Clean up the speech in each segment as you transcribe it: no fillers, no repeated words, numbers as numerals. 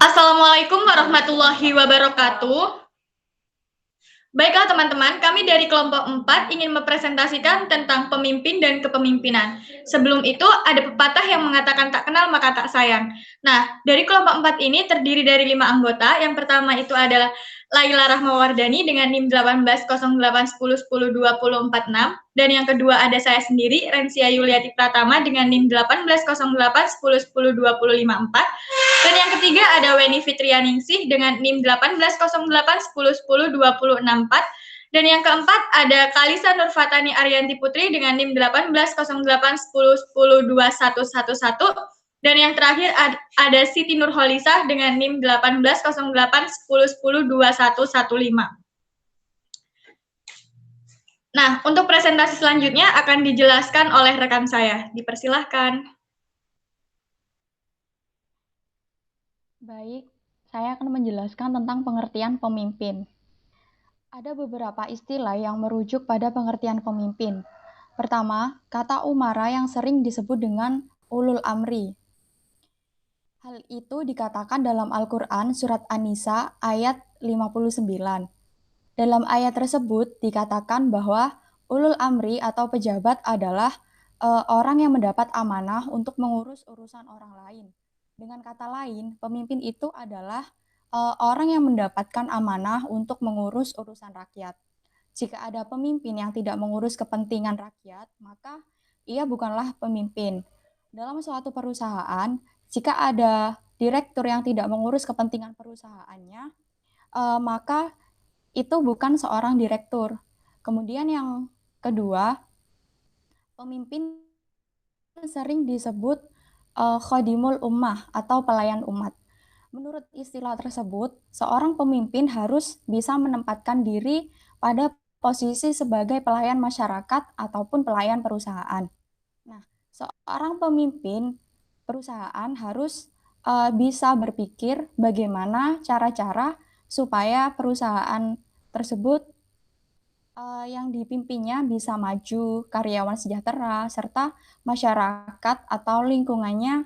Assalamualaikum warahmatullahi wabarakatuh. Baiklah teman-teman, kami dari kelompok 4 ingin mempresentasikan tentang pemimpin dan kepemimpinan. Sebelum itu, ada pepatah yang mengatakan tak kenal maka tak sayang. Nah, dari kelompok 4 ini terdiri dari 5 anggota. Yang pertama itu adalah Laila Rahmawardani dengan NIM 180810102046. Dan yang kedua ada saya sendiri, Rensia Yuliati Pratama dengan NIM 180810102054. Dan yang ketiga ada Weni Fitrianingsih dengan NIM 180810102064. Dan yang keempat ada Kalisa Nurfatani Arianti Putri dengan NIM 180810102111. Dan yang terakhir ada Siti Nurholisah dengan NIM 180810102115. Nah, untuk presentasi selanjutnya akan dijelaskan oleh rekan saya. Dipersilahkan. Baik, saya akan menjelaskan tentang pengertian pemimpin. Ada beberapa istilah yang merujuk pada pengertian pemimpin. Pertama, kata umara yang sering disebut dengan ulul amri. Hal itu dikatakan dalam Al-Quran surat An-Nisa ayat 59. Dalam ayat tersebut dikatakan bahwa ulul amri atau pejabat adalah orang yang mendapat amanah untuk mengurus urusan orang lain. Dengan kata lain, pemimpin itu adalah orang yang mendapatkan amanah untuk mengurus urusan rakyat. Jika ada pemimpin yang tidak mengurus kepentingan rakyat, maka ia bukanlah pemimpin. Dalam suatu perusahaan, jika ada direktur yang tidak mengurus kepentingan perusahaannya, maka itu bukan seorang direktur. Kemudian yang kedua, pemimpin sering disebut khadimul ummah atau pelayan umat. Menurut istilah tersebut, seorang pemimpin harus bisa menempatkan diri pada posisi sebagai pelayan masyarakat ataupun pelayan perusahaan. Nah, seorang pemimpin perusahaan harus bisa berpikir bagaimana cara-cara supaya perusahaan tersebut yang dipimpinnya bisa maju, karyawan sejahtera, serta masyarakat atau lingkungannya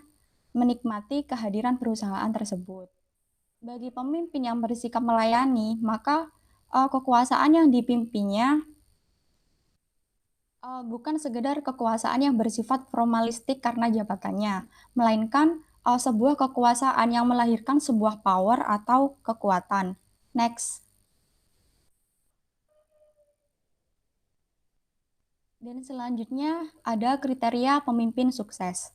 menikmati kehadiran perusahaan tersebut. Bagi pemimpin yang bersikap melayani, maka kekuasaan yang dipimpinnya bukan sekedar kekuasaan yang bersifat formalistik karena jabatannya, melainkan sebuah kekuasaan yang melahirkan sebuah power atau kekuatan. Next. Dan selanjutnya ada kriteria pemimpin sukses.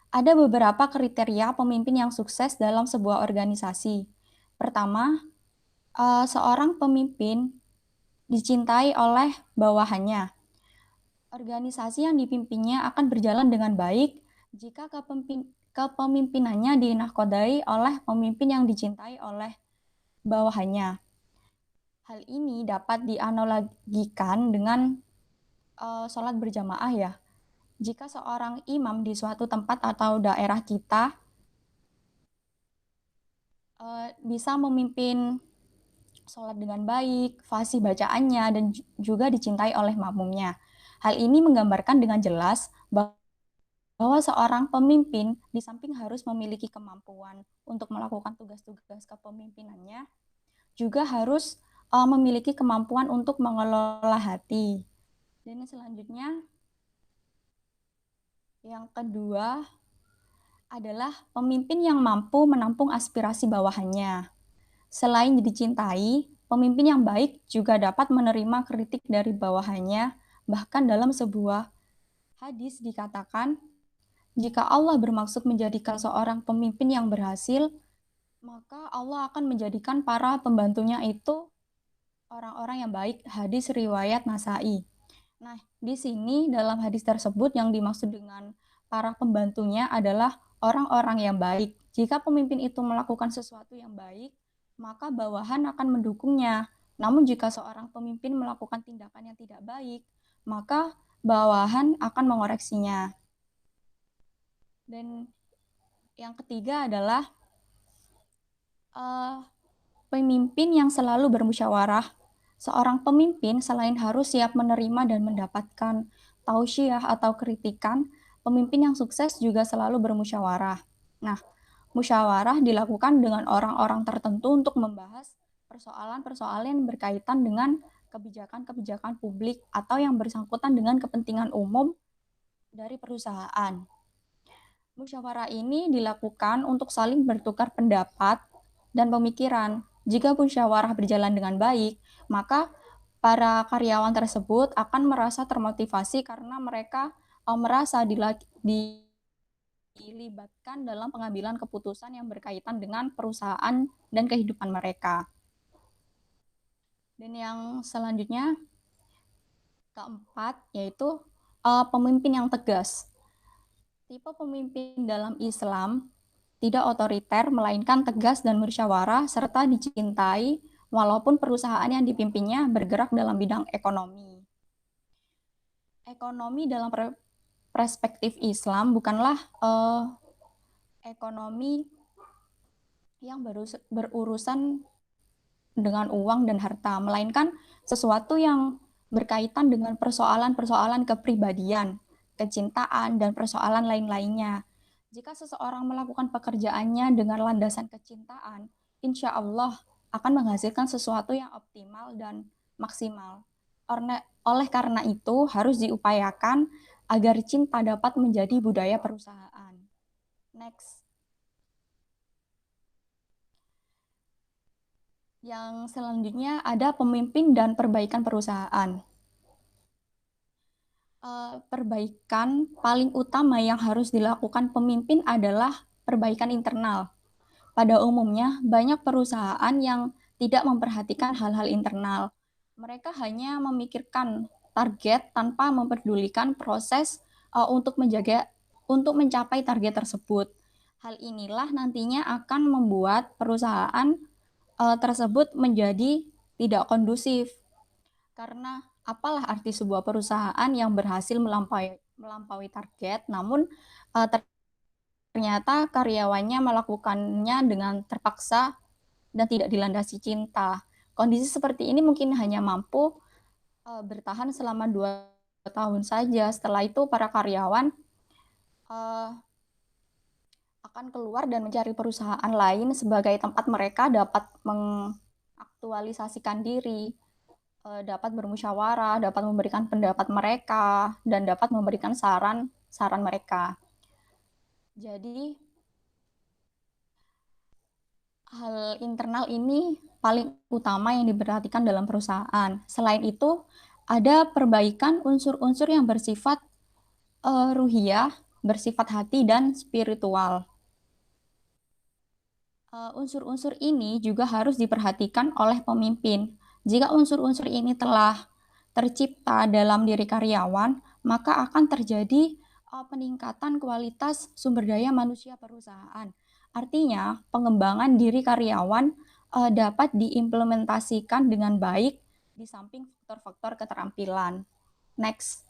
Ada beberapa kriteria pemimpin yang sukses dalam sebuah organisasi. Pertama, seorang pemimpin dicintai oleh bawahannya. Organisasi yang dipimpinnya akan berjalan dengan baik jika kepemimpinannya dinahkodai oleh pemimpin yang dicintai oleh bawahannya. Hal ini dapat dianalogikan dengan sholat berjamaah ya. Jika seorang imam di suatu tempat atau daerah kita bisa memimpin sholat dengan baik, fasih bacaannya, dan juga dicintai oleh makmumnya. Hal ini menggambarkan dengan jelas bahwa seorang pemimpin di samping harus memiliki kemampuan untuk melakukan tugas-tugas kepemimpinannya, juga harus memiliki kemampuan untuk mengelola hati. Dan selanjutnya, yang kedua adalah pemimpin yang mampu menampung aspirasi bawahannya. Selain dicintai, pemimpin yang baik juga dapat menerima kritik dari bawahannya. Bahkan dalam sebuah hadis dikatakan, jika Allah bermaksud menjadikan seorang pemimpin yang berhasil, maka Allah akan menjadikan para pembantunya itu orang-orang yang baik. Hadis riwayat Nasai. Nah, di sini dalam hadis tersebut yang dimaksud dengan para pembantunya adalah orang-orang yang baik. Jika pemimpin itu melakukan sesuatu yang baik, maka bawahan akan mendukungnya. Namun jika seorang pemimpin melakukan tindakan yang tidak baik, maka bawahan akan mengoreksinya. Dan yang ketiga adalah pemimpin yang selalu bermusyawarah. Seorang pemimpin selain harus siap menerima dan mendapatkan tausiah atau kritikan, Pemimpin yang sukses juga selalu bermusyawarah. Nah, musyawarah dilakukan dengan orang-orang tertentu untuk membahas persoalan-persoalan yang berkaitan dengan kebijakan-kebijakan publik atau yang bersangkutan dengan kepentingan umum dari perusahaan. Musyawarah ini dilakukan untuk saling bertukar pendapat dan pemikiran. Jika musyawarah berjalan dengan baik, maka para karyawan tersebut akan merasa termotivasi karena mereka merasa dilibatkan dalam pengambilan keputusan yang berkaitan dengan perusahaan dan kehidupan mereka. Dan yang selanjutnya, keempat, yaitu pemimpin yang tegas. Tipe pemimpin dalam Islam tidak otoriter, melainkan tegas dan musyawarah, serta dicintai walaupun perusahaan yang dipimpinnya bergerak dalam bidang ekonomi. Ekonomi dalam perspektif Islam bukanlah ekonomi yang berurusan dengan uang dan harta, melainkan sesuatu yang berkaitan dengan persoalan-persoalan kepribadian, kecintaan, dan persoalan lain-lainnya. Jika seseorang melakukan pekerjaannya dengan landasan kecintaan, insya Allah akan menghasilkan sesuatu yang optimal dan maksimal. Oleh karena itu, harus diupayakan agar cinta dapat menjadi budaya perusahaan. Next. Yang selanjutnya ada pemimpin dan perbaikan perusahaan. Perbaikan paling utama yang harus dilakukan pemimpin adalah perbaikan internal. Pada umumnya, banyak perusahaan yang tidak memperhatikan hal-hal internal. Mereka hanya memikirkan target tanpa memperdulikan proses untuk mencapai target tersebut. Hal inilah nantinya akan membuat perusahaan tersebut menjadi tidak kondusif. Karena apalah arti sebuah perusahaan yang berhasil melampaui target, namun ternyata karyawannya melakukannya dengan terpaksa dan tidak dilandasi cinta. Kondisi seperti ini mungkin hanya mampu bertahan selama 2 tahun saja. Setelah itu para karyawan akan keluar dan mencari perusahaan lain sebagai tempat mereka dapat mengaktualisasikan diri, dapat bermusyawarah, dapat memberikan pendapat mereka, dan dapat memberikan saran mereka. Jadi, hal internal ini paling utama yang diperhatikan dalam perusahaan. Selain itu, ada perbaikan unsur-unsur yang bersifat ruhiyah, bersifat hati, dan spiritual. Unsur-unsur ini juga harus diperhatikan oleh pemimpin. Jika unsur-unsur ini telah tercipta dalam diri karyawan, maka akan terjadi peningkatan kualitas sumber daya manusia perusahaan. Artinya, pengembangan diri karyawan dapat diimplementasikan dengan baik di samping faktor-faktor keterampilan. Next.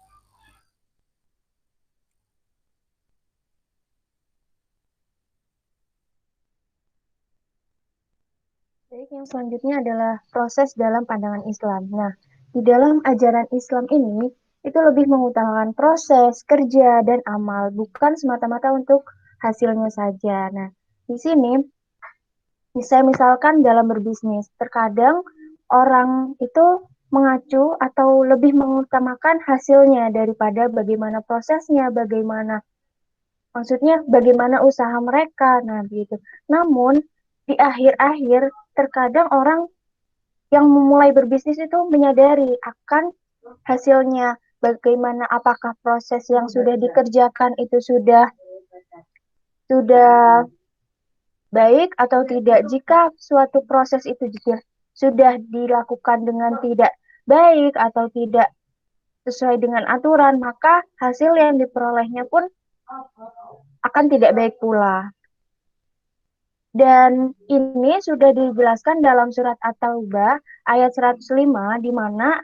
Baik, yang selanjutnya adalah proses dalam pandangan Islam. Nah, di dalam ajaran Islam ini, itu lebih mengutamakan proses, kerja, dan amal, bukan semata-mata untuk hasilnya saja. Nah, di sini, bisa misalkan dalam berbisnis, terkadang orang itu mengacu atau lebih mengutamakan hasilnya daripada bagaimana prosesnya, maksudnya bagaimana usaha mereka. Nah, begitu. Namun, di akhir-akhir, terkadang orang yang memulai berbisnis itu menyadari akan hasilnya, bagaimana apakah proses yang sudah dikerjakan itu sudah baik atau tidak. Jika suatu proses itu sudah dilakukan dengan tidak baik atau tidak sesuai dengan aturan, maka hasil yang diperolehnya pun akan tidak baik pula. Dan ini sudah dijelaskan dalam surat At-Taubah ayat 105, di mana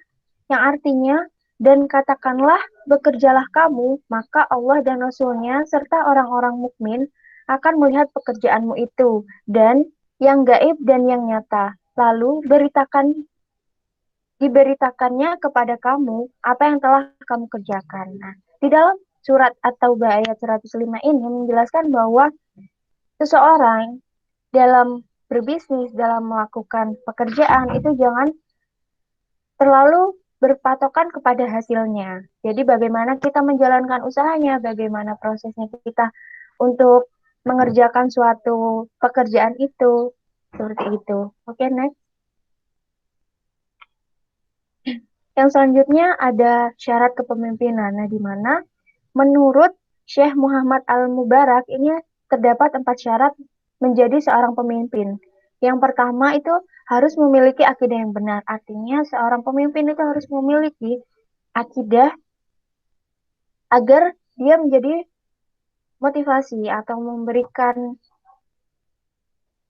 yang artinya, dan katakanlah bekerjalah kamu, maka Allah dan Rasul-Nya serta orang-orang mukmin akan melihat pekerjaanmu itu, dan yang gaib dan yang nyata. Lalu diberitakannya kepada kamu apa yang telah kamu kerjakan. Nah, di dalam surat At-Taubah ayat 105 ini menjelaskan bahwa seseorang dalam berbisnis, dalam melakukan pekerjaan itu jangan terlalu berpatokan kepada hasilnya. Jadi bagaimana kita menjalankan usahanya, bagaimana prosesnya kita untuk mengerjakan suatu pekerjaan itu, seperti itu. Oke, next. Yang selanjutnya ada syarat kepemimpinan. Nah, di mana menurut Syekh Muhammad Al-Mubarak ini terdapat 4 syarat menjadi seorang pemimpin. Yang pertama itu harus memiliki akidah yang benar. Artinya seorang pemimpin itu harus memiliki akidah agar dia menjadi motivasi atau memberikan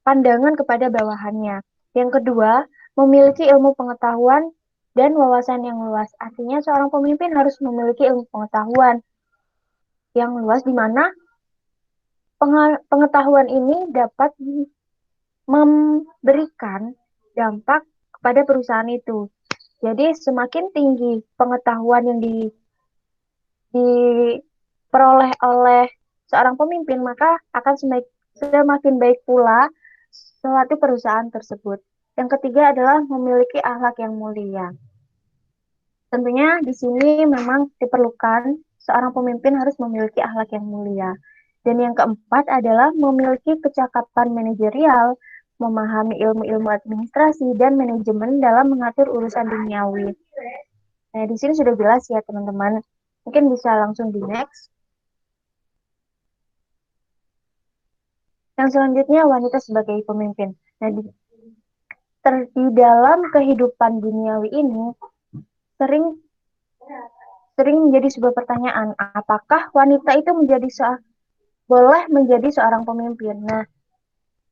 pandangan kepada bawahannya. Yang kedua, memiliki ilmu pengetahuan dan wawasan yang luas. Artinya seorang pemimpin harus memiliki ilmu pengetahuan yang luas di mana pengetahuan ini dapat memberikan dampak kepada perusahaan itu. Jadi semakin tinggi pengetahuan yang diperoleh oleh seorang pemimpin, maka akan semakin baik pula suatu perusahaan tersebut. Yang ketiga adalah memiliki akhlak yang mulia. Tentunya di sini memang diperlukan seorang pemimpin harus memiliki akhlak yang mulia. Dan yang keempat adalah memiliki kecakapan manajerial, memahami ilmu-ilmu administrasi dan manajemen dalam mengatur urusan duniawi. Nah, di sini sudah jelas ya, teman-teman. Mungkin bisa langsung di next. Yang selanjutnya, wanita sebagai pemimpin. Nah, di dalam kehidupan duniawi ini, sering menjadi sebuah pertanyaan, apakah wanita itu boleh menjadi seorang pemimpin? Nah,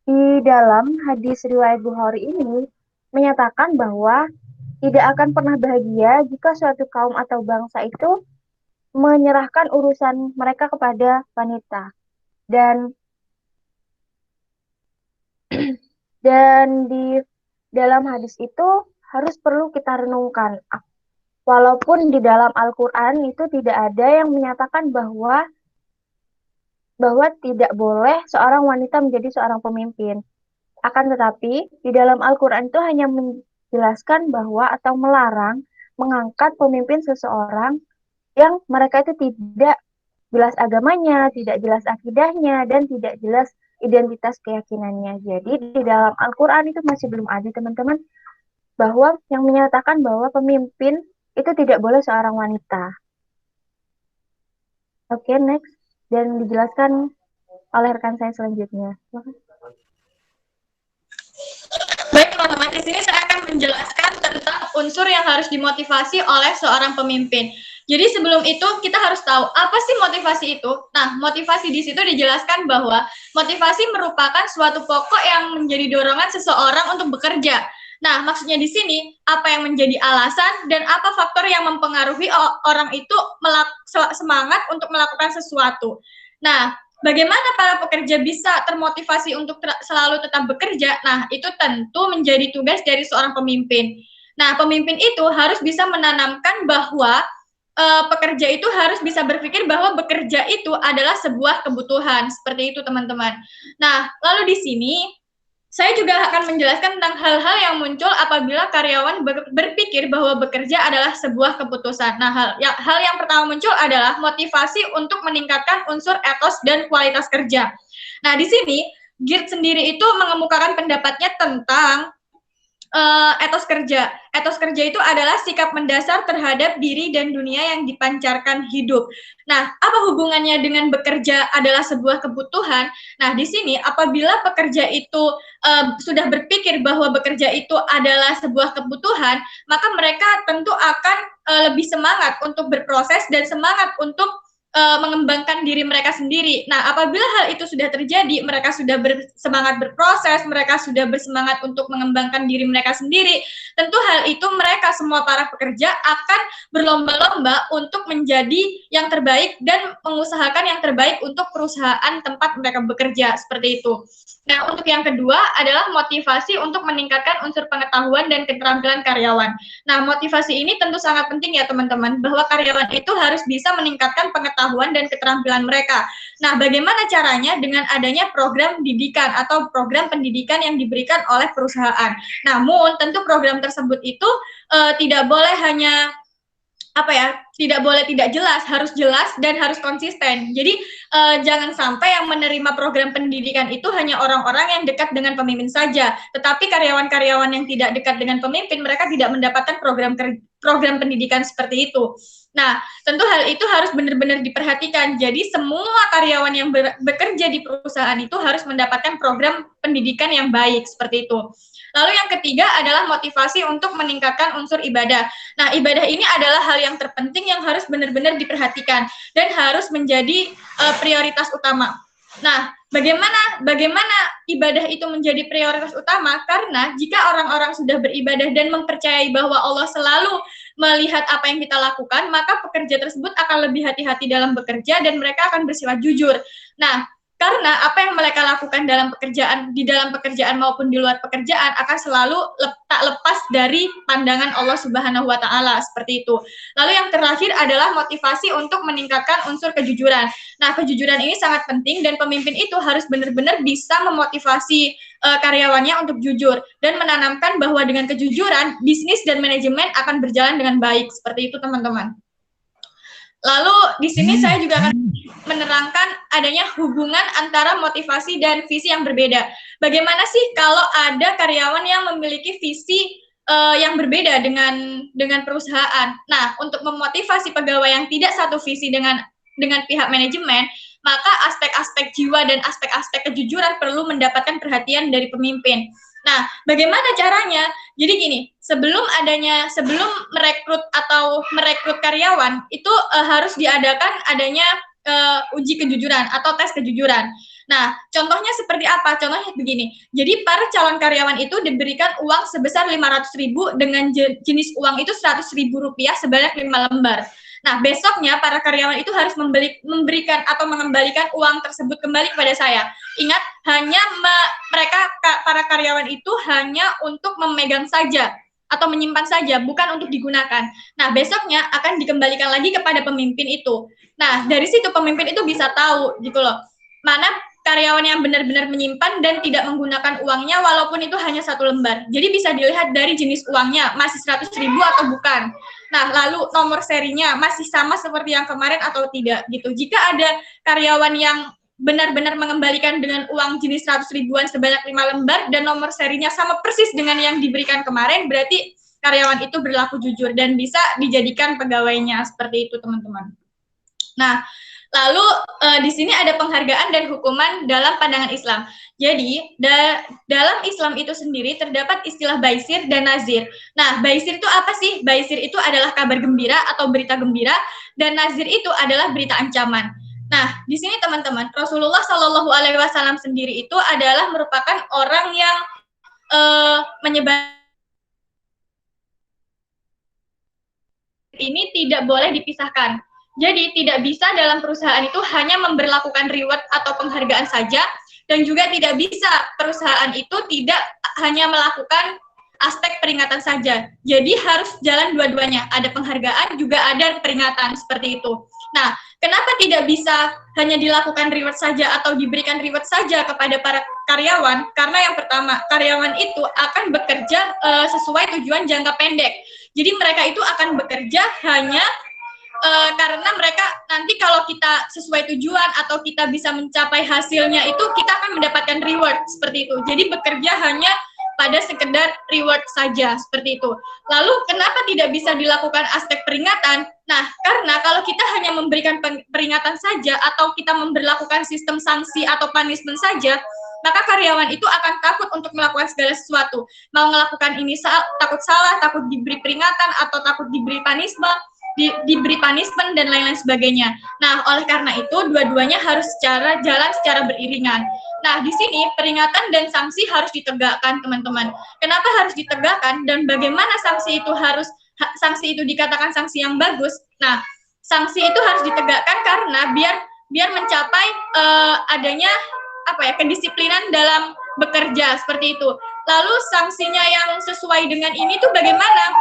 di dalam hadis riwayat Bukhari ini menyatakan bahwa tidak akan pernah bahagia jika suatu kaum atau bangsa itu menyerahkan urusan mereka kepada wanita. Dan di dalam hadis itu harus perlu kita renungkan. Walaupun di dalam Al-Quran itu tidak ada yang menyatakan bahwa tidak boleh seorang wanita menjadi seorang pemimpin. Akan tetapi, di dalam Al-Quran itu hanya menjelaskan bahwa atau melarang mengangkat pemimpin seseorang yang mereka itu tidak jelas agamanya, tidak jelas akidahnya, dan tidak jelas identitas keyakinannya. Jadi di dalam Al-Quran itu masih belum ada, teman-teman, bahwa yang menyatakan bahwa pemimpin itu tidak boleh seorang wanita. Oke, next. Dan dijelaskan oleh rekan saya selanjutnya. Baik teman-teman, di sini saya akan menjelaskan tentang unsur yang harus dimotivasi oleh seorang pemimpin. Jadi sebelum itu kita harus tahu apa sih motivasi itu. Nah, motivasi di situ dijelaskan bahwa motivasi merupakan suatu pokok yang menjadi dorongan seseorang untuk bekerja. Nah, maksudnya di sini apa yang menjadi alasan dan apa faktor yang mempengaruhi orang itu semangat untuk melakukan sesuatu. Nah, bagaimana para pekerja bisa termotivasi untuk selalu tetap bekerja? Nah, itu tentu menjadi tugas dari seorang pemimpin. Nah, pemimpin itu harus bisa menanamkan bahwa pekerja itu harus bisa berpikir bahwa bekerja itu adalah sebuah kebutuhan. Seperti itu, teman-teman. Nah, lalu di sini saya juga akan menjelaskan tentang hal-hal yang muncul apabila karyawan berpikir bahwa bekerja adalah sebuah keputusan. Nah, hal yang pertama muncul adalah motivasi untuk meningkatkan unsur etos dan kualitas kerja. Nah, di sini GIRD sendiri itu mengemukakan pendapatnya tentang etos kerja. Etos kerja itu adalah sikap mendasar terhadap diri dan dunia yang dipancarkan hidup. Nah, apa hubungannya dengan bekerja adalah sebuah kebutuhan? Nah, di sini apabila pekerja itu sudah berpikir bahwa bekerja itu adalah sebuah kebutuhan, maka mereka tentu akan lebih semangat untuk berproses dan semangat untuk mengembangkan diri mereka sendiri. Nah, apabila hal itu sudah terjadi, mereka sudah bersemangat berproses, mereka sudah bersemangat untuk mengembangkan diri mereka sendiri, tentu hal itu mereka semua para pekerja akan berlomba-lomba untuk menjadi yang terbaik dan mengusahakan yang terbaik untuk perusahaan tempat mereka bekerja, seperti itu. Nah, untuk yang kedua adalah motivasi untuk meningkatkan unsur pengetahuan dan keterampilan karyawan. Nah, motivasi ini tentu sangat penting ya teman-teman, bahwa karyawan itu harus bisa meningkatkan pengetahuan dan keterampilan mereka. Nah, bagaimana caranya? Dengan adanya program didikan atau program pendidikan yang diberikan oleh perusahaan. Namun, tentu program tersebut itu tidak boleh hanya tidak boleh tidak jelas, harus jelas dan harus konsisten. Jadi jangan sampai yang menerima program pendidikan itu hanya orang-orang yang dekat dengan pemimpin saja, tetapi karyawan-karyawan yang tidak dekat dengan pemimpin, mereka tidak mendapatkan program pendidikan seperti itu. Nah, tentu hal itu harus benar-benar diperhatikan. Jadi semua karyawan yang bekerja di perusahaan itu harus mendapatkan program pendidikan yang baik, seperti itu. Lalu yang ketiga adalah motivasi untuk meningkatkan unsur ibadah. Nah, ibadah ini adalah hal yang terpenting yang harus benar-benar diperhatikan dan harus menjadi prioritas utama. Nah, bagaimana ibadah itu menjadi prioritas utama? Karena jika orang-orang sudah beribadah dan mempercayai bahwa Allah selalu melihat apa yang kita lakukan, maka pekerja tersebut akan lebih hati-hati dalam bekerja dan mereka akan bersifat jujur. Nah, karena apa yang mereka lakukan di dalam pekerjaan maupun di luar pekerjaan akan selalu tak lepas dari pandangan Allah Subhanahu wa taala, seperti itu. Lalu yang terakhir adalah motivasi untuk meningkatkan unsur kejujuran. Nah, kejujuran ini sangat penting dan pemimpin itu harus benar-benar bisa memotivasi karyawannya untuk jujur dan menanamkan bahwa dengan kejujuran bisnis dan manajemen akan berjalan dengan baik, seperti itu teman-teman. Lalu di sini saya juga akan menerangkan adanya hubungan antara motivasi dan visi yang berbeda. Bagaimana sih kalau ada karyawan yang memiliki visi yang berbeda dengan perusahaan? Nah, untuk memotivasi pegawai yang tidak satu visi dengan pihak manajemen, maka aspek-aspek jiwa dan aspek-aspek kejujuran perlu mendapatkan perhatian dari pemimpin. Nah, bagaimana caranya? Jadi gini, sebelum merekrut karyawan itu harus diadakan adanya uji kejujuran atau tes kejujuran. Nah, contohnya seperti apa? Contohnya begini. Jadi para calon karyawan itu diberikan uang sebesar 500.000 dengan jenis uang itu 100.000 rupiah sebanyak 5 lembar. Nah, besoknya para karyawan itu harus memberikan atau mengembalikan uang tersebut kembali kepada saya. Ingat, para karyawan itu hanya untuk memegang saja atau menyimpan saja, bukan untuk digunakan. Nah, besoknya akan dikembalikan lagi kepada pemimpin itu. Nah, dari situ pemimpin itu bisa tahu gitu loh, mana karyawan yang benar-benar menyimpan dan tidak menggunakan uangnya walaupun itu hanya 1 lembar. Jadi bisa dilihat dari jenis uangnya, masih 100.000 atau bukan. Nah, lalu nomor serinya masih sama seperti yang kemarin atau tidak gitu. Jika ada karyawan yang benar-benar mengembalikan dengan uang jenis 100 ribuan sebanyak 5 lembar dan nomor serinya sama persis dengan yang diberikan kemarin, berarti karyawan itu berlaku jujur dan bisa dijadikan pegawainya, seperti itu teman-teman. Nah, lalu di sini ada penghargaan dan hukuman dalam pandangan Islam. Jadi, dalam Islam itu sendiri terdapat istilah baisir dan nazir. Nah, baisir itu apa sih? Baisir itu adalah kabar gembira atau berita gembira, dan nazir itu adalah berita ancaman. Nah, di sini teman-teman, Rasulullah Shallallahu Alaihi Wasallam sendiri itu adalah merupakan orang yang menyebar ini tidak boleh dipisahkan. Jadi tidak bisa dalam perusahaan itu hanya memberlakukan reward atau penghargaan saja, dan juga tidak bisa perusahaan itu tidak hanya melakukan aspek peringatan saja. Jadi harus jalan dua-duanya, ada penghargaan juga ada peringatan, seperti itu. Nah, kenapa tidak bisa hanya dilakukan reward saja atau diberikan reward saja kepada para karyawan? Karena yang pertama, karyawan itu akan bekerja sesuai tujuan jangka pendek. Jadi mereka itu akan bekerja hanya karena mereka nanti kalau kita sesuai tujuan atau kita bisa mencapai hasilnya itu kita akan mendapatkan reward, seperti itu. Jadi bekerja hanya pada sekedar reward saja, seperti itu. Lalu kenapa tidak bisa dilakukan aspek peringatan? Nah, karena kalau kita hanya memberikan peringatan saja atau kita memberlakukan sistem sanksi atau punishment saja, maka karyawan itu akan takut untuk melakukan segala sesuatu. Mau melakukan ini takut salah, takut diberi peringatan atau takut diberi punishment dan lain-lain sebagainya. Nah, oleh karena itu dua-duanya harus jalan secara beriringan. Nah, di sini peringatan dan sanksi harus ditegakkan, teman-teman. Kenapa harus ditegakkan dan bagaimana sanksi itu dikatakan sanksi yang bagus? Nah, sanksi itu harus ditegakkan karena biar mencapai adanya kedisiplinan dalam bekerja seperti itu. Lalu sanksinya yang sesuai dengan ini tuh bagaimana?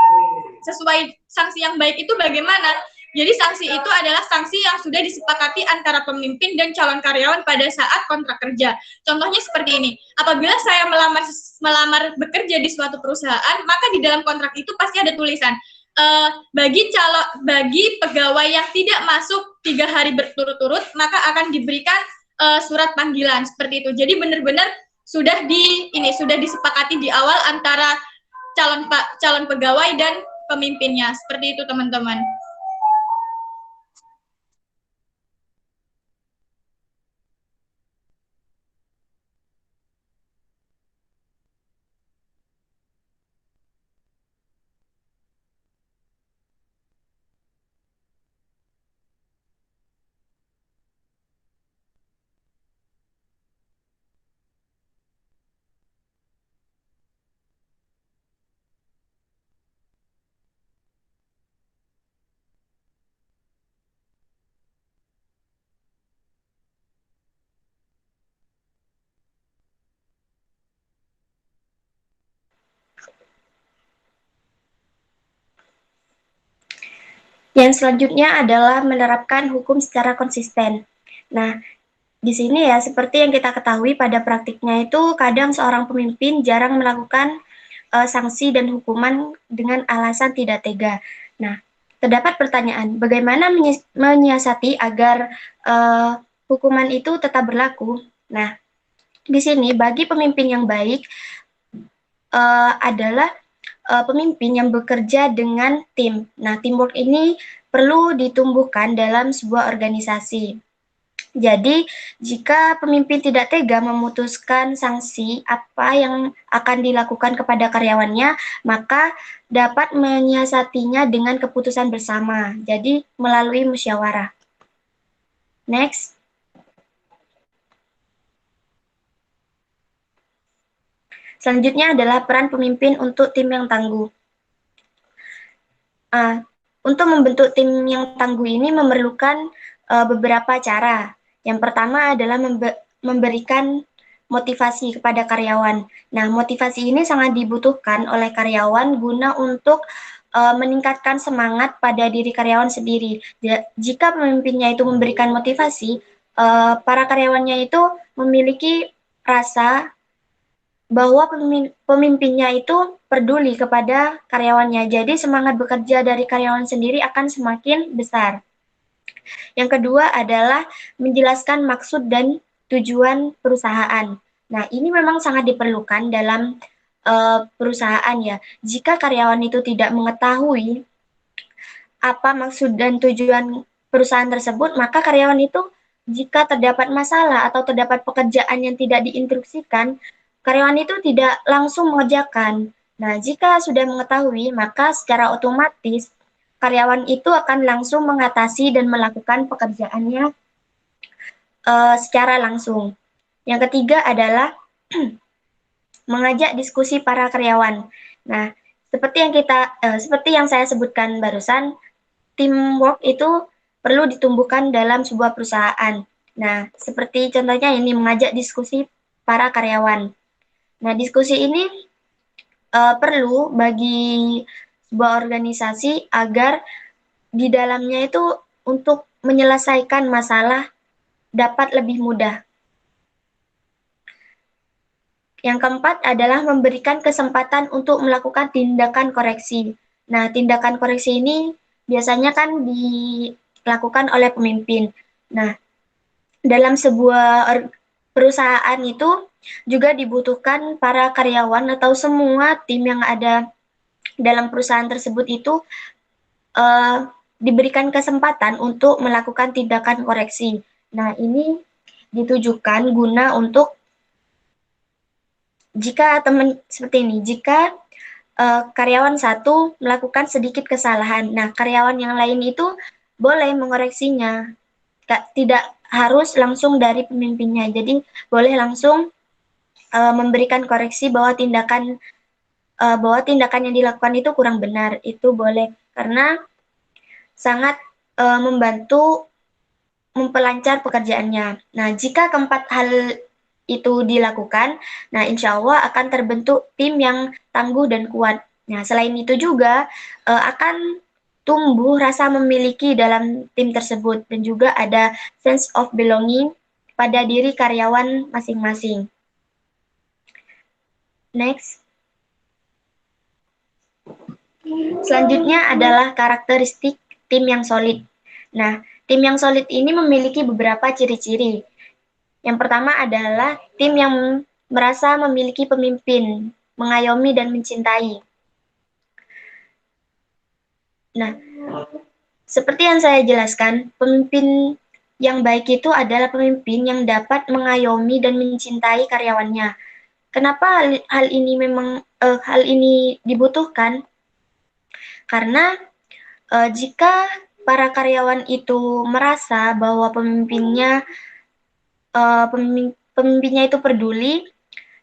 Sesuai sanksi yang baik itu bagaimana? Jadi sanksi itu adalah sanksi yang sudah disepakati antara pemimpin dan calon karyawan pada saat kontrak kerja. Contohnya seperti ini, apabila saya melamar bekerja di suatu perusahaan, maka di dalam kontrak itu pasti ada tulisan, bagi pegawai yang tidak masuk 3 hari berturut-turut, maka akan diberikan surat panggilan seperti itu. Jadi benar-benar sudah disepakati di awal antara calon pegawai dan pemimpinnya. Seperti itu, teman-teman. Yang selanjutnya adalah menerapkan hukum secara konsisten. Nah, di sini ya, seperti yang kita ketahui pada praktiknya itu kadang seorang pemimpin jarang melakukan sanksi dan hukuman dengan alasan tidak tega. Nah, terdapat pertanyaan, bagaimana menyiasati agar hukuman itu tetap berlaku? Nah, di sini bagi pemimpin yang baik adalah pemimpin yang bekerja dengan tim. Nah, teamwork ini perlu ditumbuhkan dalam sebuah organisasi. Jadi, jika pemimpin tidak tega memutuskan sanksi apa yang akan dilakukan kepada karyawannya, maka dapat menyiasatinya dengan keputusan bersama. Jadi, melalui musyawarah. Next. Selanjutnya adalah peran pemimpin untuk tim yang tangguh. Untuk membentuk tim yang tangguh ini memerlukan beberapa cara. Yang pertama adalah memberikan motivasi kepada karyawan. Nah, motivasi ini sangat dibutuhkan oleh karyawan guna untuk meningkatkan semangat pada diri karyawan sendiri. Jika pemimpinnya itu memberikan motivasi, para karyawannya itu memiliki rasa bahwa pemimpinnya itu peduli kepada karyawannya. Jadi semangat bekerja dari karyawan sendiri akan semakin besar. Yang kedua adalah menjelaskan maksud dan tujuan perusahaan. Nah, ini memang sangat diperlukan dalam perusahaan ya. Jika karyawan itu tidak mengetahui apa maksud dan tujuan perusahaan tersebut, maka karyawan itu jika terdapat masalah atau terdapat pekerjaan yang tidak diinstruksikan, karyawan itu tidak langsung mengerjakan. Nah, jika sudah mengetahui, maka secara otomatis karyawan itu akan langsung mengatasi dan melakukan pekerjaannya secara langsung. Yang ketiga adalah mengajak diskusi para karyawan. Nah, seperti yang saya sebutkan barusan, teamwork itu perlu ditumbuhkan dalam sebuah perusahaan. Nah, seperti contohnya ini mengajak diskusi para karyawan. Nah, diskusi ini perlu bagi sebuah organisasi agar di dalamnya itu untuk menyelesaikan masalah dapat lebih mudah. Yang keempat adalah memberikan kesempatan untuk melakukan tindakan koreksi. Nah, tindakan koreksi ini biasanya kan dilakukan oleh pemimpin. Nah, dalam sebuah perusahaan itu juga dibutuhkan para karyawan atau semua tim yang ada dalam perusahaan tersebut itu diberikan kesempatan untuk melakukan tindakan koreksi. Nah, ini ditujukan guna untuk jika karyawan satu melakukan sedikit kesalahan, nah karyawan yang lain itu boleh mengoreksinya, tidak harus langsung dari pemimpinnya. Jadi boleh langsung memberikan koreksi bahwa tindakan yang dilakukan itu kurang benar. Itu boleh karena sangat membantu memperlancar pekerjaannya. Nah, jika keempat hal itu dilakukan, nah insya Allah akan terbentuk tim yang tangguh dan kuat. Nah, selain itu juga akan tumbuh rasa memiliki dalam tim tersebut dan juga ada sense of belonging pada diri karyawan masing-masing. Next. Selanjutnya adalah karakteristik tim yang solid. Nah, tim yang solid ini memiliki beberapa ciri-ciri. Yang pertama adalah tim yang merasa memiliki pemimpin, mengayomi dan mencintai. Nah, seperti yang saya jelaskan, pemimpin yang baik itu adalah pemimpin yang dapat mengayomi dan mencintai karyawannya. Kenapa hal ini dibutuhkan? Karena jika para karyawan itu merasa bahwa pemimpinnya itu peduli,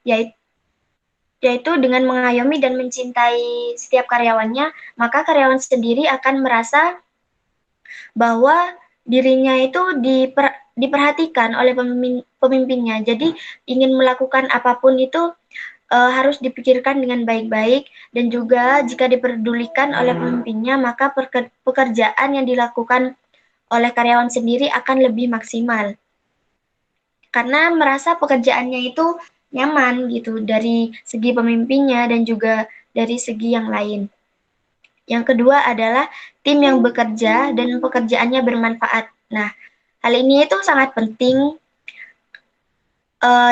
yaitu dengan mengayomi dan mencintai setiap karyawannya, maka karyawan sendiri akan merasa bahwa dirinya itu diperhatikan oleh pemimpinnya. Jadi ingin melakukan apapun itu harus dipikirkan dengan baik-baik, dan juga jika diperdulikan oleh pemimpinnya, maka pekerjaan yang dilakukan oleh karyawan sendiri akan lebih maksimal. Karena merasa pekerjaannya itu nyaman gitu dari segi pemimpinnya dan juga dari segi yang lain. Yang kedua adalah tim yang bekerja dan pekerjaannya bermanfaat. Nah, hal ini itu sangat penting.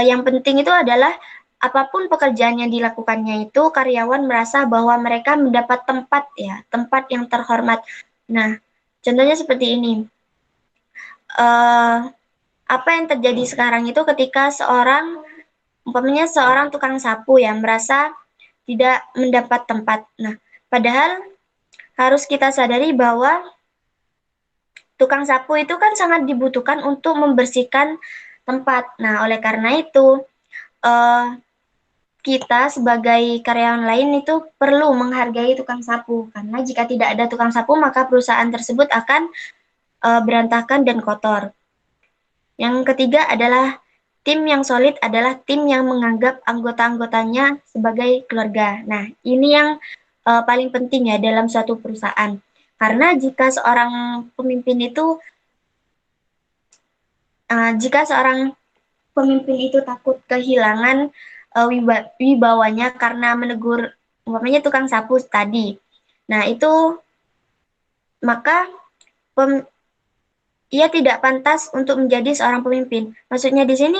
Yang penting itu adalah apapun pekerjaan yang dilakukannya itu karyawan merasa bahwa mereka mendapat tempat yang terhormat. Nah, contohnya seperti ini. Apa yang terjadi sekarang itu ketika umpamanya seorang tukang sapu ya merasa tidak mendapat tempat. Nah, padahal harus kita sadari bahwa tukang sapu itu kan sangat dibutuhkan untuk membersihkan tempat. Nah, oleh karena itu kita sebagai karyawan lain itu perlu menghargai tukang sapu, karena jika tidak ada tukang sapu maka perusahaan tersebut akan berantakan dan kotor. Yang ketiga adalah tim yang solid adalah tim yang menganggap anggota-anggotanya sebagai keluarga. Nah, ini yang paling penting ya dalam suatu perusahaan. Karena jika seorang pemimpin itu takut kehilangan wibawanya karena menegur umpamanya tukang sapu tadi. Nah, itu maka ia tidak pantas untuk menjadi seorang pemimpin. Maksudnya di sini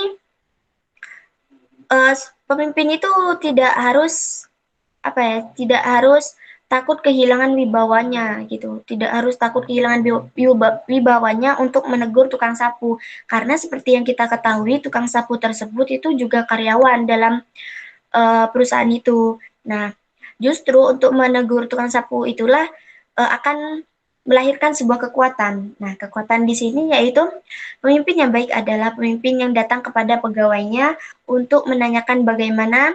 pemimpin itu tidak harus takut kehilangan wibawanya gitu. Tidak harus takut kehilangan wibawanya untuk menegur tukang sapu. Karena seperti yang kita ketahui, tukang sapu tersebut itu juga karyawan dalam perusahaan itu. Nah, justru untuk menegur tukang sapu itulah akan melahirkan sebuah kekuatan. Nah, kekuatan di sini yaitu pemimpin yang baik adalah pemimpin yang datang kepada pegawainya untuk menanyakan bagaimana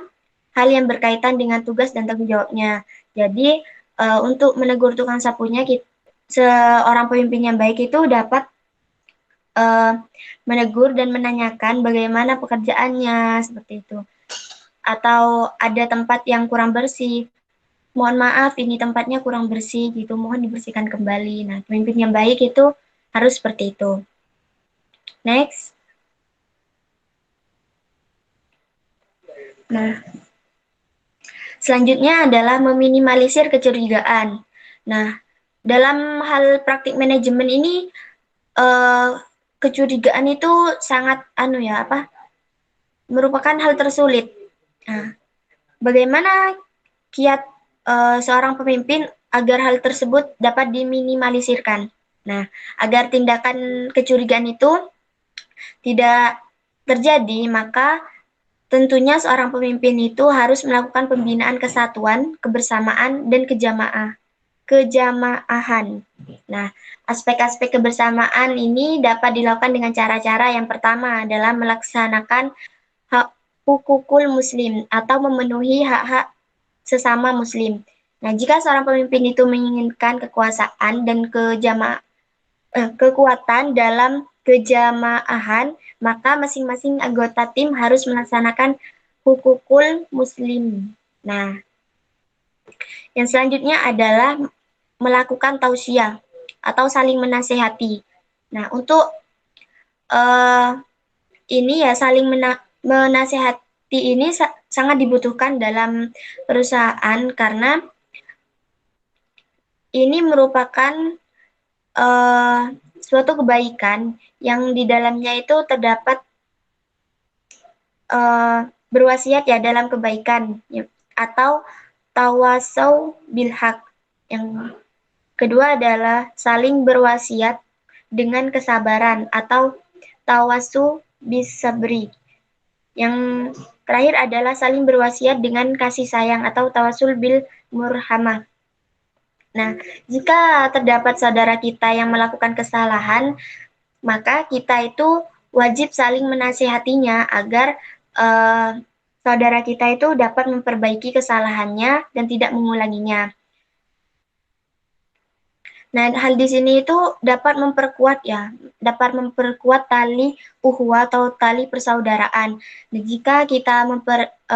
hal yang berkaitan dengan tugas dan tanggung jawabnya. Jadi, untuk menegur tukang sapunya, seorang pemimpin yang baik itu dapat menegur dan menanyakan bagaimana pekerjaannya, seperti itu. Atau ada tempat yang kurang bersih, mohon maaf ini tempatnya kurang bersih gitu, mohon dibersihkan kembali. Nah, pemimpin yang baik itu harus seperti itu. Next. Nah, selanjutnya adalah meminimalisir kecurigaan. Nah, dalam hal praktik manajemen ini kecurigaan itu sangat merupakan hal tersulit. Nah, bagaimana kiat seorang pemimpin agar hal tersebut dapat diminimalisirkan. Nah, agar tindakan kecurigaan itu tidak terjadi, maka tentunya seorang pemimpin itu harus melakukan pembinaan kesatuan, kebersamaan, dan kejamaahan. Nah, aspek-aspek kebersamaan ini dapat dilakukan dengan cara-cara yang pertama adalah melaksanakan hak hukukul muslim atau memenuhi hak-hak sesama muslim. Nah, jika seorang pemimpin itu menginginkan kekuasaan dan kekuatan dalam kejamaahan, maka masing-masing anggota tim harus melaksanakan hukukul muslim. Nah, yang selanjutnya adalah melakukan tausiah atau saling menasehati. Nah, untuk ini ya saling menasehati ini sangat dibutuhkan dalam perusahaan karena ini merupakan suatu kebaikan yang di dalamnya itu terdapat berwasiat ya dalam kebaikan ya, atau tawasau bil haq. Yang kedua adalah saling berwasiat dengan kesabaran atau tawasu bis sabri. Yang terakhir adalah saling berwasiat dengan kasih sayang atau tawasul bil murhamah. Nah, jika terdapat saudara kita yang melakukan kesalahan, maka kita itu wajib saling menasihatinya agar saudara kita itu dapat memperbaiki kesalahannya dan tidak mengulanginya. Nah, hal di sini itu dapat memperkuat tali ukhuwah atau tali persaudaraan. Nah, jika kita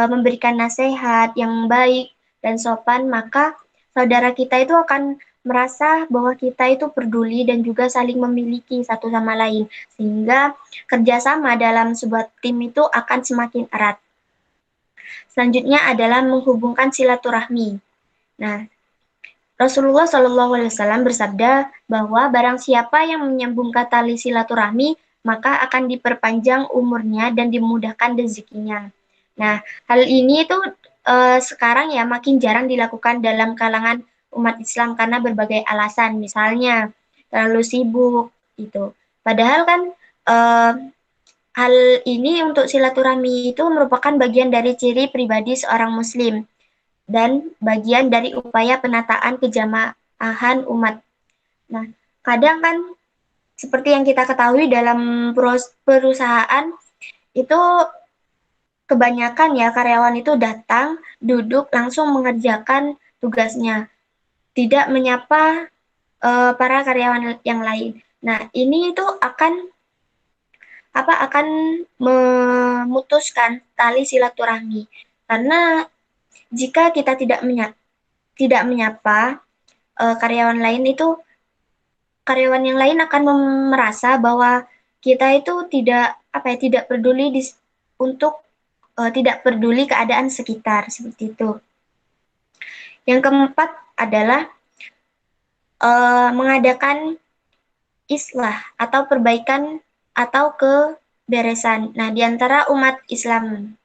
memberikan nasihat yang baik dan sopan, maka saudara kita itu akan merasa bahwa kita itu peduli dan juga saling memiliki satu sama lain, sehingga kerjasama dalam sebuah tim itu akan semakin erat. Selanjutnya adalah menghubungkan silaturahmi. Nah, Rasulullah SAW bersabda bahwa barang siapa yang menyambungkan tali silaturahmi, maka akan diperpanjang umurnya dan dimudahkan rezekinya. Nah, hal ini itu sekarang ya makin jarang dilakukan dalam kalangan umat Islam karena berbagai alasan, misalnya terlalu sibuk gitu. Padahal kan hal ini untuk silaturahmi itu merupakan bagian dari ciri pribadi seorang muslim dan bagian dari upaya penataan kejamaahan umat. Nah, kadang kan seperti yang kita ketahui dalam perusahaan itu kebanyakan ya karyawan itu datang, duduk, langsung mengerjakan tugasnya, tidak menyapa para karyawan yang lain. Nah, ini itu akan memutuskan tali silaturahmi karena jika kita tidak menyapa karyawan lain itu, karyawan yang lain akan merasa bahwa kita itu tidak peduli tidak peduli keadaan sekitar seperti itu. Yang keempat adalah mengadakan islah atau perbaikan atau keberesan. Nah, di antara umat Islam.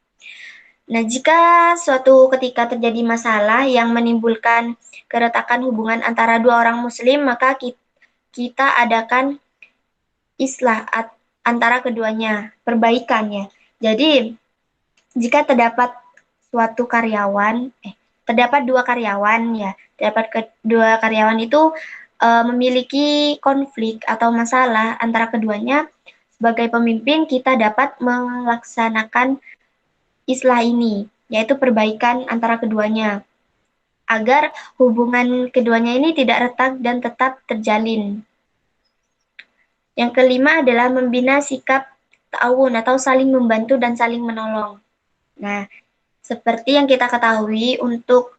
Nah, jika suatu ketika terjadi masalah yang menimbulkan keretakan hubungan antara dua orang muslim, maka kita adakan islah antara keduanya, perbaikannya. Jadi, jika terdapat dua karyawan itu memiliki konflik atau masalah antara keduanya, sebagai pemimpin kita dapat melaksanakan islah ini, yaitu perbaikan antara keduanya, agar hubungan keduanya ini tidak retak dan tetap terjalin. Yang kelima adalah membina sikap ta'awun atau saling membantu dan saling menolong. Nah, seperti yang kita ketahui untuk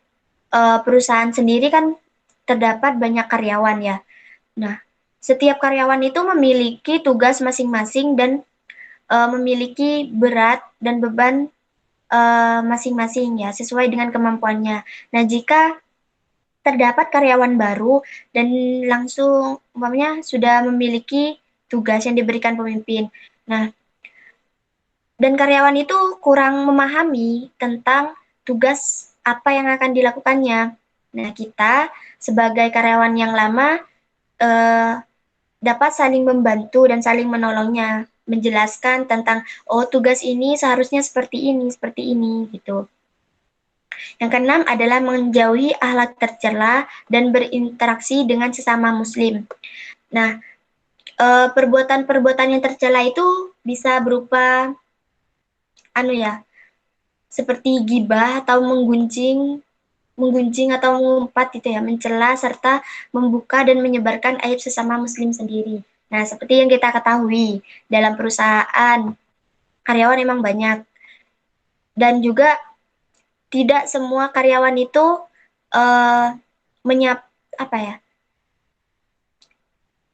perusahaan sendiri kan terdapat banyak karyawan ya. Nah, setiap karyawan itu memiliki tugas masing-masing dan memiliki berat dan beban masing-masing ya, sesuai dengan kemampuannya. Nah, jika terdapat karyawan baru dan langsung umpamanya sudah memiliki tugas yang diberikan pemimpin. Nah, dan karyawan itu kurang memahami tentang tugas apa yang akan dilakukannya. Nah, kita sebagai karyawan yang lama dapat saling membantu dan saling menolongnya, menjelaskan tentang tugas ini seharusnya seperti ini gitu. Yang keenam adalah menjauhi akhlak tercela dan berinteraksi dengan sesama muslim. Nah, perbuatan-perbuatan yang tercela itu bisa berupa seperti ghibah atau menggunjing atau mengumpat gitu ya, mencela serta membuka dan menyebarkan aib sesama muslim sendiri. Nah, seperti yang kita ketahui, dalam perusahaan karyawan memang banyak. Dan juga tidak semua karyawan itu apa ya,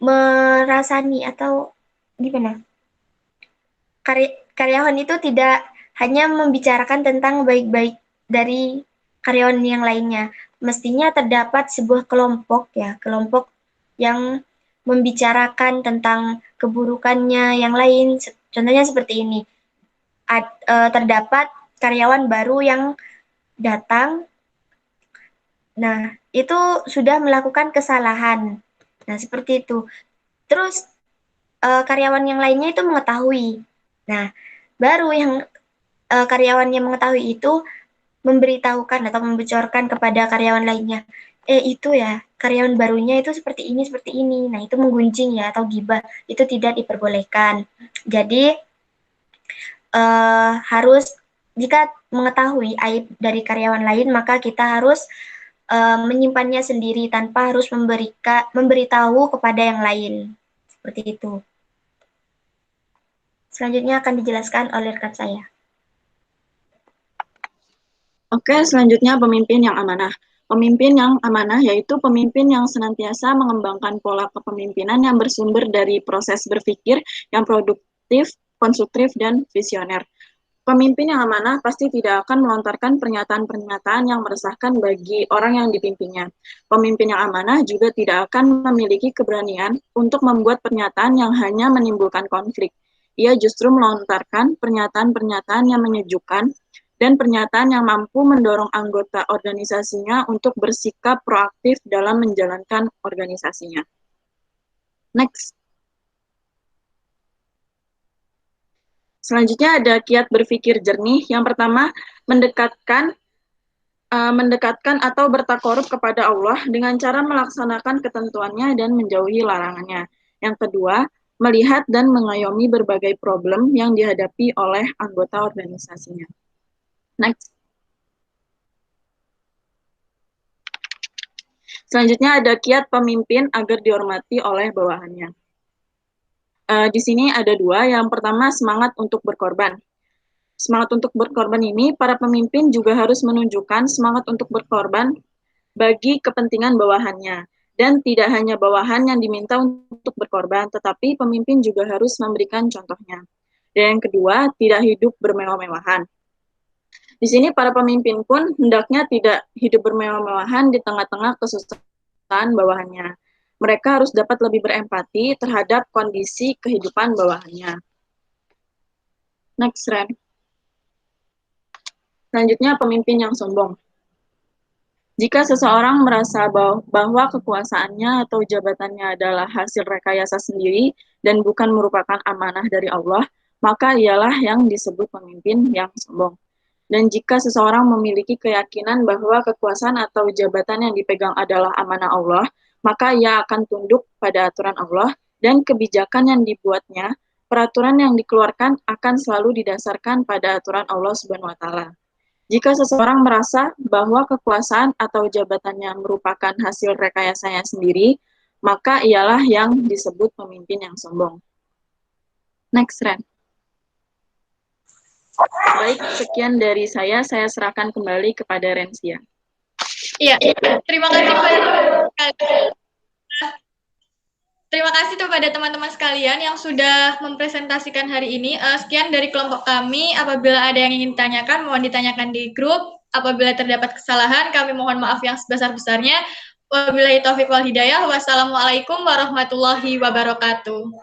merasani atau gimana? Karyawan itu tidak hanya membicarakan tentang baik-baik dari karyawan yang lainnya. Mestinya terdapat sebuah kelompok yang membicarakan tentang keburukannya yang lain. Contohnya seperti ini. Terdapat karyawan baru yang datang. Nah, itu sudah melakukan kesalahan. Nah, seperti itu. Terus karyawan yang lainnya itu mengetahui. Nah, baru yang karyawan yang mengetahui itu memberitahukan atau membocorkan kepada karyawan lainnya. Itu ya, karyawan barunya itu seperti ini, seperti ini. Nah, itu menggunjing ya, atau gibah. Itu tidak diperbolehkan. Jadi, harus, jika mengetahui aib dari karyawan lain, maka kita harus menyimpannya sendiri tanpa harus memberitahu kepada yang lain. Seperti itu. Selanjutnya akan dijelaskan oleh rekan saya. Oke, selanjutnya pemimpin yang amanah. Pemimpin yang amanah yaitu pemimpin yang senantiasa mengembangkan pola kepemimpinan yang bersumber dari proses berpikir yang produktif, konstruktif, dan visioner. Pemimpin yang amanah pasti tidak akan melontarkan pernyataan-pernyataan yang meresahkan bagi orang yang dipimpinnya. Pemimpin yang amanah juga tidak akan memiliki keberanian untuk membuat pernyataan yang hanya menimbulkan konflik. Ia justru melontarkan pernyataan-pernyataan yang menyejukkan dan pernyataan yang mampu mendorong anggota organisasinya untuk bersikap proaktif dalam menjalankan organisasinya. Next. Selanjutnya ada kiat berpikir jernih. Yang pertama, mendekatkan atau bertakorup kepada Allah dengan cara melaksanakan ketentuannya dan menjauhi larangannya. Yang kedua, melihat dan mengayomi berbagai problem yang dihadapi oleh anggota organisasinya. Next. Selanjutnya ada kiat pemimpin agar dihormati oleh bawahannya. Di sini ada dua. Yang pertama, semangat untuk berkorban. Semangat untuk berkorban ini, para pemimpin juga harus menunjukkan semangat untuk berkorban bagi kepentingan bawahannya. Dan tidak hanya bawahan yang diminta untuk berkorban, tetapi pemimpin juga harus memberikan contohnya. Dan yang kedua, tidak hidup bermewah-mewahan. Di sini para pemimpin pun hendaknya tidak hidup bermewah-mewahan di tengah-tengah kesusahan bawahannya. Mereka harus dapat lebih berempati terhadap kondisi kehidupan bawahannya. Next, Ren. Selanjutnya, pemimpin yang sombong. Jika seseorang merasa bahwa kekuasaannya atau jabatannya adalah hasil rekayasa sendiri dan bukan merupakan amanah dari Allah, maka ialah yang disebut pemimpin yang sombong. Dan jika seseorang memiliki keyakinan bahwa kekuasaan atau jabatan yang dipegang adalah amanah Allah, maka ia akan tunduk pada aturan Allah dan kebijakan yang dibuatnya, peraturan yang dikeluarkan akan selalu didasarkan pada aturan Allah Subhanahu wa Ta'ala. Jika seseorang merasa bahwa kekuasaan atau jabatannya merupakan hasil rekayasanya sendiri, maka ialah yang disebut pemimpin yang sombong. Next, Ren. Baik, sekian dari saya serahkan kembali kepada Rensia. Iya, terima kasih kepada teman-teman sekalian yang sudah mempresentasikan hari ini. Sekian dari kelompok kami. Apabila ada yang ingin ditanyakan, mohon ditanyakan di grup. Apabila terdapat kesalahan, kami mohon maaf yang sebesar-besarnya. Wabillahi taufiq wal hidayah. Wassalamualaikum warahmatullahi wabarakatuh.